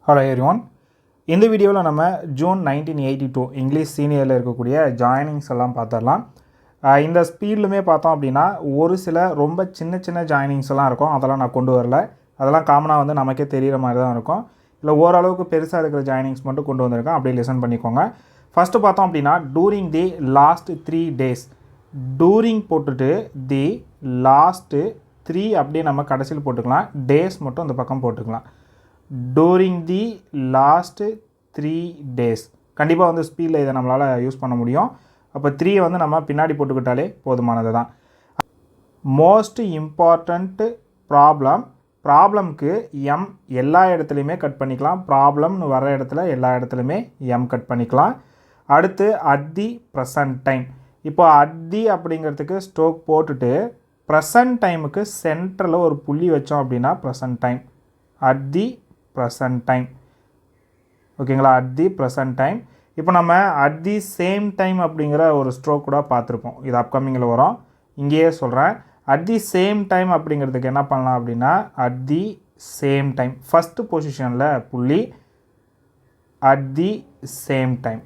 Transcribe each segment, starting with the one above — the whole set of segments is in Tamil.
Hello everyone. இந்த வீடியோவில் நம்ம ஜூன் 1982 இங்கிலீஷ் சீனியரில் இருக்கக்கூடிய ஜாயினிங்ஸ் எல்லாம் பார்த்துடலாம். இந்த ஸ்பீட்லுமே பார்த்தோம் அப்படின்னா ஒரு சில ரொம்ப சின்ன சின்ன ஜாயினிங்ஸ் எல்லாம் இருக்கும். அதெல்லாம் நான் கொண்டு வரல. அதெல்லாம் காமனாக வந்து நமக்கே தெரிகிற மாதிரி தான் இருக்கும். இல்லை ஓரளவுக்கு பெருசாக இருக்கிற ஜாயினிங்ஸ் மட்டும் கொண்டு வந்திருக்கேன். அப்படியே லிசன் பண்ணிக்கோங்க. ஃபஸ்ட்டு பார்த்தோம் அப்படின்னா during the last 3 days. During போட்டுட்டு தி லாஸ்ட்டு 3 அப்படியே நம்ம கடைசியில் போட்டுக்கலாம். டேஸ் மட்டும் அந்த பக்கம் போட்டுக்கலாம். Touring the last 3 days. கண்டிப்பாக வந்து ஸ்பீடில் இதை நம்மளால் யூஸ் பண்ண முடியும். அப்போ 3 வந்து நம்ம பின்னாடி போட்டுக்கிட்டாலே போதுமானது தான். மோஸ்ட் இம்பார்ட்டண்ட் ப்ராப்ளம்க்கு எம் எல்லா இடத்துலையுமே கட் பண்ணிக்கலாம். ப்ராப்ளம்னு வர இடத்துல எல்லா இடத்துலையுமே எம் கட் பண்ணிக்கலாம். அடுத்து அட் தி ப்ரெசன்ட் டைம். இப்போ அட் தி அப்படிங்கிறதுக்கு ஸ்ட்ரோக் போட்டுட்டு ப்ரெசன்ட் டைமுக்கு சென்டரில் ஒரு புள்ளி வச்சோம் அப்படின்னா present time. At the present time. ஓகேங்களா? At the present time. இப்போ நம்ம அட் தி சேம் டைம் அப்படிங்கிற ஒரு ஸ்ட்ரோக் கூட பார்த்துருப்போம். இது அப்கமிங்கில் வரும். இங்கேயே சொல்கிறேன். அட் தி சேம் டைம் அப்படிங்கிறதுக்கு என்ன பண்ணலாம் அப்படின்னா at the same time first பொசிஷனில் புள்ளி அட் தி சேம் டைம்.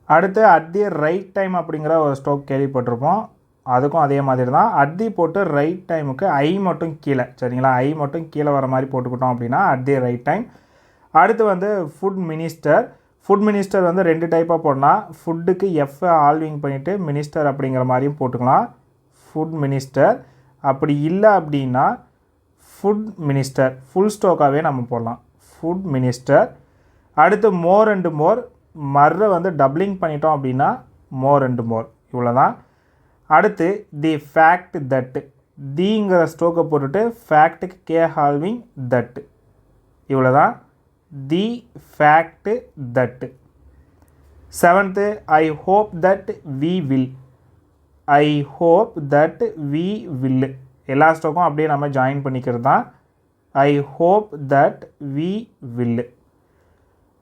அடுத்து அட் தி ரைட் டைம் அப்படிங்கிற ஒரு ஸ்ட்ரோக் கேள்விப்பட்டிருப்போம். அதுக்கும் அதே மாதிரி தான். அட் தி போட்டு ரைட் டைமுக்கு ஐ மட்டும் கீழே, சரிங்களா? ஐ மட்டும் கீழே வர மாதிரி போட்டுக்கிட்டோம் அப்படின்னா அட் தி ரைட் டைம். அடுத்து வந்து ஃபுட் மினிஸ்டர் வந்து 2 டைப்பாக போடலாம். ஃபுட்டுக்கு எஃப் ஆல்விங் பண்ணிவிட்டு மினிஸ்டர் அப்படிங்கிற மாதிரியும் போட்டுக்கலாம். Food minister. அப்படி இல்லை அப்படின்னா ஃபுட் மினிஸ்டர் ஃபுல் ஸ்டோக்காகவே நம்ம போடலாம். Food minister. அடுத்து மோர் அண்டு மோர். மர்ரை வந்து டபுளிங் பண்ணிட்டோம் அப்படின்னா மோர் அண்டு மோர். இவ்வளோ தான். அடுத்து தி ஃபேக்ட் தட். திங்கிற ஸ்ட்ரோக்கை போட்டுட்டு ஃபேக்ட்டுக்கு கே ஹால்விங் தட். இவ்வளோ தான். The fact that. 7th I hope that we will. I hope that we will. எல்லா ஸ்ட்ரோக்கும் அப்படியே நம்ம ஜாயின் பண்ணிக்கிறது தான். I hope that we will.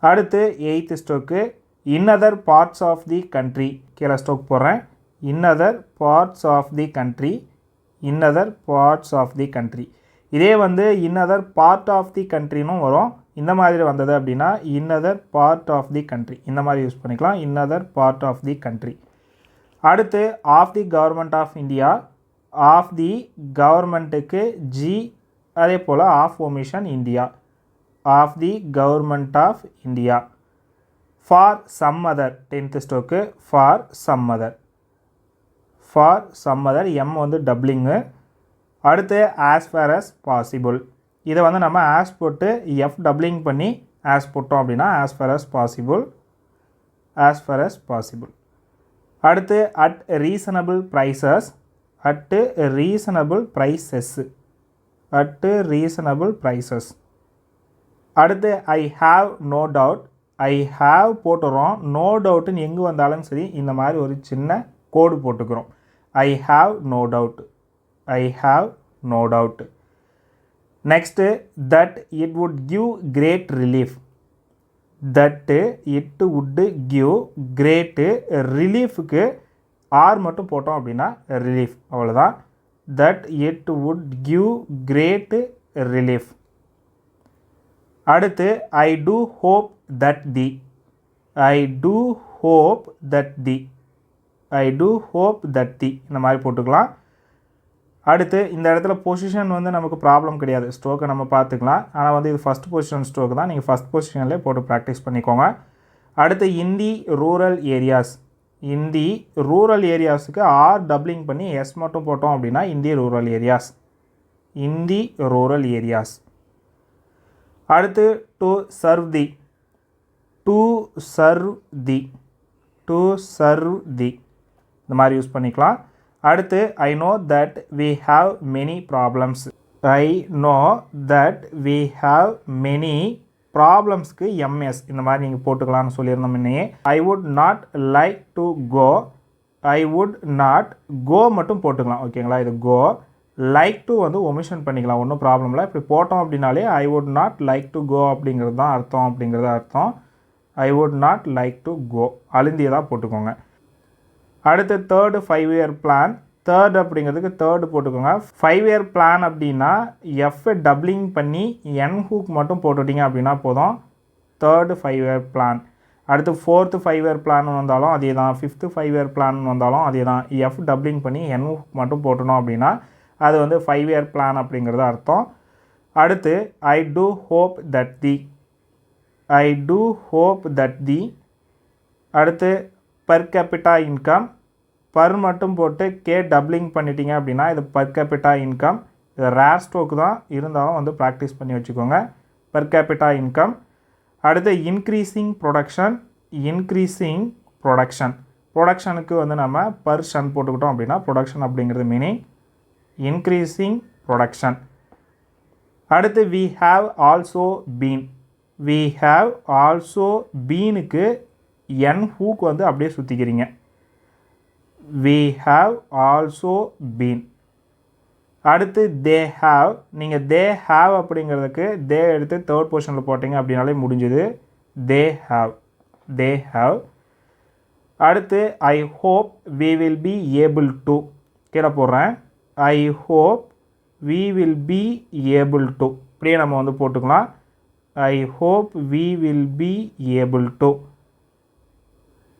அடுத்து 8th ஸ்ட்ரோக்கு in other parts of the country. கீழே ஸ்ட்ரோக் போடுறேன். In other parts of the country. In other parts of the country. இதே வந்து in other part of the கண்ட்ரினும் வரும். இந்த மாதிரி வந்தது அப்படின்னா in other part of the country இந்த மாதிரி யூஸ் பண்ணிக்கலாம். In other part of the country. அடுத்து of the government of India. Of the கவர்மெண்ட்டுக்கு ஜி. அதே போல் of omission India. Of the government of India. For some other 10th ஸ்ட்ரோக்கு for some other. For some other M வந்து டபுளிங்கு. அடுத்து ஆஸ் ஃபார் அஸ் பாசிபிள். இதை வந்து நம்ம ஆஸ் போட்டு எஃப் டபுளிங் பண்ணி ஆஸ் போட்டோம் அப்படின்னா as far as possible. As far as possible. அடுத்து at reasonable prices. At reasonable prices. At reasonable prices. அடுத்து I have no doubt. I have போட்டுறோம். நோ டவுட்டுன்னு எங்கே வந்தாலும் சரி இந்த மாதிரி ஒரு சின்ன கோடு போட்டுக்கிறோம். I have no doubt. I have no doubt. Next that it would give great relief. That it would give great ரிலீஃபுக்கு ஆர் மட்டும் போட்டோம் அப்படின்னா ரிலீஃப். அவ்வளோதான். That it would give great relief. அடுத்து I do hope that the. I do hope that the. I do hope that the இந்த மாதிரி போட்டுக்கலாம். அடுத்து இந்த இடத்துல பொசிஷன் வந்து நமக்கு ப்ராப்ளம் கிடையாது. ஸ்ட்ரோக்கை நம்ம பார்த்துக்கலாம். ஆனால் வந்து இது ஃபஸ்ட் பொசிஷன் ஸ்ட்ரோக் தான். நீங்கள் ஃபஸ்ட் பொசிஷன்லேயே போட்டு ப்ராக்டிஸ் பண்ணிக்கோங்க. அடுத்து in the rural areas. In the rural ஏரியாஸுக்கு ஆர் டபுளிங் பண்ணி எஸ் மட்டும் போட்டோம் அப்படின்னா in the rural areas. In the rural areas. அடுத்து to serve the. To serve the. To serve the இந்த மாதிரி யூஸ் பண்ணிக்கலாம். அடுத்து I know that we have many problems. I know that we have many ப்ராப்ளம்ஸ்க்கு எம்எஸ் இந்த மாதிரி நீங்கள் போட்டுக்கலாம்னு சொல்லியிருந்தோம் முன்னையே. I would not like to go. I would not go மட்டும் போட்டுக்கலாம். ஓகேங்களா? இது கோ. லைக் டு வந்து ஒமிஷன் பண்ணிக்கலாம். ஒன்றும் ப்ராப்ளம் இல்லை. இப்படி போட்டோம் அப்படின்னாலே I would not like to go அப்படிங்கிறது தான் அர்த்தம். அப்படிங்கிறது அர்த்தம். I would not like to go அழுந்தியதாக போட்டுக்கோங்க. அடுத்து தேர்டு 5-year பிளான். தேர்ட் அப்படிங்கிறதுக்கு தேர்டு போட்டுக்கோங்க. 5 இயர் பிளான் அப்படின்னா எஃப் டபுளிங் பண்ணி என் ஹூக் மட்டும் போட்டுட்டிங்க அப்படின்னா போதும். Third 5 year plan. அடுத்து ஃபோர்த்து 5 இயர் பிளான் வந்தாலும் அதே தான், ஃபிஃப்த்து 5 இயர் பிளான் வந்தாலும் அதே தான். எஃப் டப்ளிங் பண்ணி என் மட்டும் போட்டணும் அப்படின்னா அது வந்து 5 இயர் பிளான் அப்படிங்கிறது அர்த்தம். அடுத்து ஐ டூ ஹோப் தட் தி அடுத்து பர் கேபிட்டா இன்கம், பர் மட்டும் போட்டு கே டப்ளிங் பண்ணிட்டீங்க அப்படின்னா இது பர் கேபிட்டா இன்கம். இது ரேர் ஸ்டோக்கு தான், இருந்தாலும் வந்து ப்ராக்டிஸ் பண்ணி வச்சுக்கோங்க. Per capita income. அடுத்து இன்க்ரீஸிங் ப்ரொடக்ஷனுக்கு வந்து நம்ம பர்ஷன் போட்டுக்கிட்டோம் அப்படின்னா ப்ரொடக்ஷன் அப்படிங்கிறது மீனிங் இன்க்ரீஸிங் ப்ரொடக்ஷன். அடுத்து வி ஹாவ் ஆல்சோ பீனுக்கு என் ஹூக்கு வந்து அப்படியே சுற்றிக்கிறீங்க. we have also been. அடுத்து they have, நீங்கள் they have அப்படிங்கிறதுக்கு they எடுத்து தேர்ட் பொசிஷனில் போட்டிங்க அப்படின்னாலே முடிஞ்சுது. they have. அடுத்து I hope we will be able to, கீழே போடுறேன். I hope we will be able to, இப்படியே நம்ம வந்து போட்டுக்கலாம். I hope we will be able to.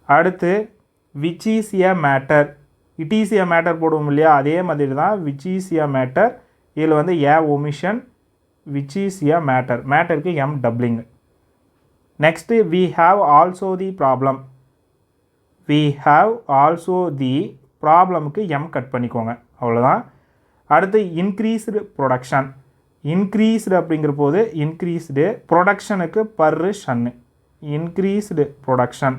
அடுத்து which is a matter, it is a matter போடுவோம் இல்லையா, அதே மாதிரி தான் which is a matter. இதில் வந்து a omission, which is a matter, மேட்டருக்கு m doubling. Next we have also the problem, ப்ராப்ளமுக்கு m cut பண்ணிக்கோங்க, அவ்வளோதான். அடுத்து இன்க்ரீஸ்டு ப்ரொடக்ஷன், இன்க்ரீஸ்டு அப்படிங்கிற போது இன்க்ரீஸ்டு ப்ரொடக்ஷனுக்கு பர்ரு ஷன்னு, இன்க்ரீஸ்டு ப்ரொடக்ஷன்.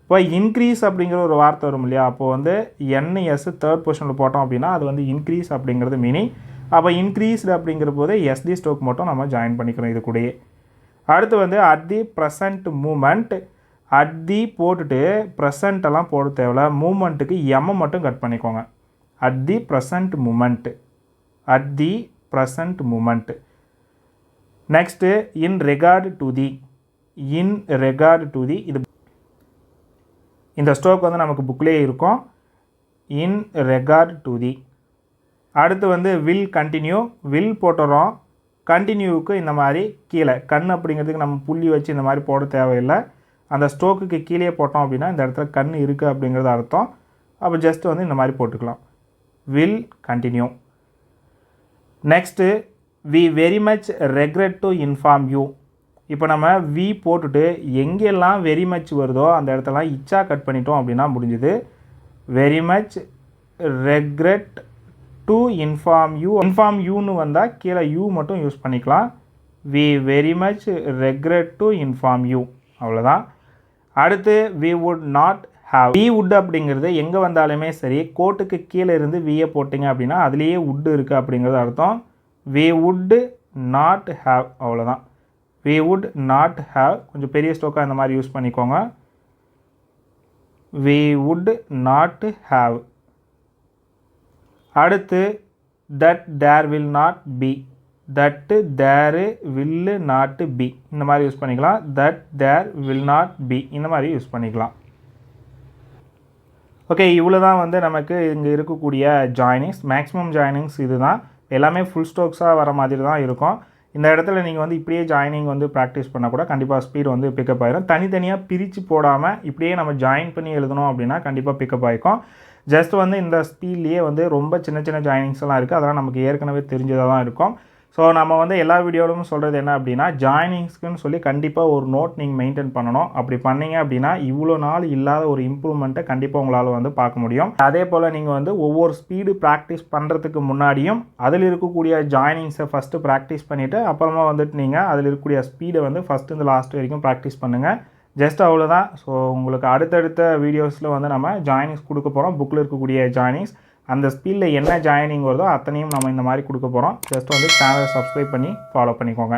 இப்போ இன்க்ரீஸ் அப்படிங்கிற ஒரு வார்த்தை வரும் இல்லையா, அப்போது வந்து என்எஸ் தேர்ட் பொசிஷனில் போட்டோம் அப்படின்னா அது வந்து இன்க்ரீஸ் அப்படிங்கிறது மீனிங். அப்போ இன்க்ரீஸ்டு அப்படிங்கிற போது எஸ்டி ஸ்டோக் மட்டும் நம்ம ஜாயின் பண்ணிக்கிறோம் இது கூடயே. அடுத்து வந்து at the present moment, at the போட்டுட்டு ப்ரெசண்ட்டெல்லாம் போட தேவையில்ல, மூமெண்ட்டுக்கு எம் மட்டும் கட் பண்ணிக்கோங்க. At the present moment. Next in regard to the, இது இந்த ஸ்டோக் வந்து நமக்கு புக்லேயே இருக்கும். In regard to the. அடுத்து வந்து வில் கண்டினியூ, வில் போட்டுறோம். கண்டினியூவுக்கு இந்த மாதிரி கீழே கண் அப்படிங்கிறதுக்கு நம்ம புள்ளி வச்சு இந்த மாதிரி போட தேவையில்லை. அந்த ஸ்டோக்குக்கு கீழே போட்டோம் அப்படின்னா இந்த இடத்துல கண் இருக்குது அப்படிங்கிறது அர்த்தம். அப்போ ஜஸ்ட் வந்து இந்த மாதிரி போட்டுக்கலாம். Will continue. Next we very much regret to inform you. இப்போ நம்ம வி போட்டுட்டு எங்கெல்லாம் வெரி மச் வருதோ அந்த இடத்தெல்லாம் இச்சா கட் பண்ணிட்டோம் அப்படின்னா முடிஞ்சுது. Very much regret to inform யூன்னு வந்தால் கீழே யூ மட்டும் யூஸ் பண்ணிக்கலாம். We very much regret to inform you, அவ்வளோதான். அடுத்து we would not have, we would அப்படிங்கிறது எங்கே வந்தாலுமே சரி கோட்டுக்கு கீழே இருந்து வியை போட்டிங்க அப்படின்னா அதுலேயே வுட்டு இருக்குது அப்படிங்கிறது அர்த்தம். வி வுட் நாட் ஹாவ், அவ்வளோதான். we would not have, கொஞ்சம் பெரிய ஸ்டோக்காக இந்த மாதிரி யூஸ் பண்ணிக்கோங்க. we would not have. அடுத்து that there will not be, that there will not be இந்த மாதிரி யூஸ் பண்ணிக்கலாம். that there will not be இந்த மாதிரி யூஸ் பண்ணிக்கலாம். ஓகே, இவ்வளோ தான் வந்து நமக்கு இங்கே இருக்கக்கூடிய ஜாயினிங்ஸ். மேக்ஸிமம் ஜாயினிங்ஸ் இது தான், எல்லாமே ஃபுல் ஸ்டோக்ஸாக வர மாதிரி தான் இருக்கும். இந்த இடத்துல நீங்கள் வந்து இப்படியே ஜாயினிங் வந்து ப்ராக்டிஸ் பண்ணால் கூட கண்டிப்பாக ஸ்பீட் வந்து பிக்கப் ஆகிடும். தனித்தனியாக பிரித்து போடாமல் இப்படியே நம்ம ஜாயின் பண்ணி எழுதணும் அப்படின்னா கண்டிப்பாக பிக்கப் ஆகிக்கும். ஜஸ்ட் வந்து இந்த ஸ்பீட்லேயே வந்து ரொம்ப சின்ன சின்ன ஜாயினிங்ஸ் எல்லாம் இருக்குது, அதெல்லாம் நமக்கு ஏற்கனவே தெரிஞ்சதாக தான் இருக்கும். ஸோ நம்ம வந்து எல்லா வீடியோவிலும் சொல்கிறது என்ன அப்படின்னா ஜாயினிங்ஸ்க்குன்னு சொல்லி கண்டிப்பாக ஒரு நோட் நீங்கள் மெயின்டைன் பண்ணணும். அப்படி பண்ணிங்க அப்படின்னா இவ்வளோ நாள் இல்லாத ஒரு இம்ப்ரூவ்மெண்ட்டை கண்டிப்பாக உங்களால் வந்து பார்க்க முடியும். அதே போல் நீங்கள் வந்து ஒவ்வொரு ஸ்பீடு ப்ராக்டிஸ் பண்ணுறதுக்கு முன்னாடியும் அதில் இருக்கக்கூடிய ஜாயினிங்ஸை ஃபஸ்ட்டு ப்ராக்டிஸ் பண்ணிவிட்டு அப்புறமா வந்துட்டு நீங்கள் அதில் இருக்கக்கூடிய ஸ்பீடை வந்து ஃபஸ்ட்டு இந்த லாஸ்ட் வரைக்கும் ப்ராக்டிஸ் பண்ணுங்கள். ஜஸ்ட் அவ்வளோதான். ஸோ உங்களுக்கு அடுத்தடுத்த வீடியோஸில் வந்து நம்ம ஜாயினிங்ஸ் கொடுக்க போகிறோம். புக்கில் இருக்கக்கூடிய ஜாயினிங்ஸ் அந்த ஸ்பீடில் என்ன ஜாயினிங் வருதோ அத்தனையும் நம்ம இந்த மாதிரி கொடுக்க போகிறோம். ஜஸ்ட் வந்து சேனலை சப்ஸ்கிரைப் பண்ணி ஃபாலோ பண்ணிக்கோங்க.